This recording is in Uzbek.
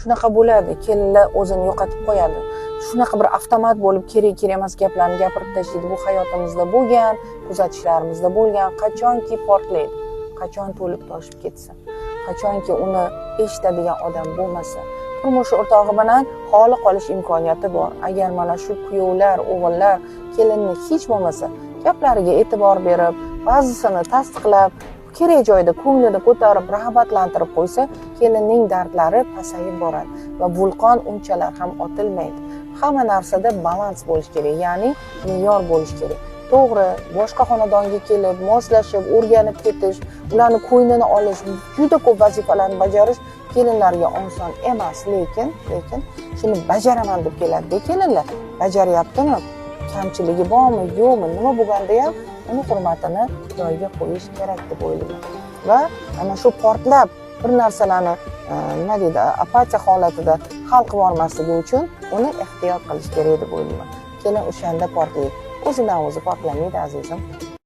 shunaqa bo'ladi, kelinlar o'zini yo'qotib qo'yadi. Shunaqa bir avtomat bo'lib kerak emas gaplarni gapirib tashlaydi. Bu hayotimizda bo'lgan, kuzatishlarimizda bo'lgan. Qachonki portlaydi, qachon to'lib toshib ketsa, qachonki uni eshitadigan odam bo'lmasa, turmush o'rtog'i bilan xoli qolish imkoniyati bor. Agar mana shu kuyovlar, o'g'illar kelinni hech bo'lmasa gaplariga e'tibor berib, ba'zisini tasdiqlab, kerak joyda ko'nglini ko'tarib, rag'batlantirib qo'ysa, kelinning dardlari pasayib boradi va vulqon unchalar ham otilmaydi. Hamma narsada balans bo'lish kerak, ya'ni me'yor bo'lish kerak. To'g'ri, boshqa xonadonga kelib, moslashib, o'rganib ketish, ularni ko'nglini olish, juda ko'p vazifalarni bajarish kelinlarga oson emas, lekin shuni bajaraman deb keladi. Kelinlar bajaryaptimi? Kamchiligi bormi, yo'qmi, nima bo'lganda ham uni hurmatini joyiga qo'yish kerak deb o'ylayman. Va ana shu portlab bir narsalarni nima deydi, apatiya holatida hal qilib olmasligi uchun uni ehtiyot qilish kerak deb o'ylayman. Kelin o'shanda portlaydi. O'zidan o'zi portlamaydi azizim.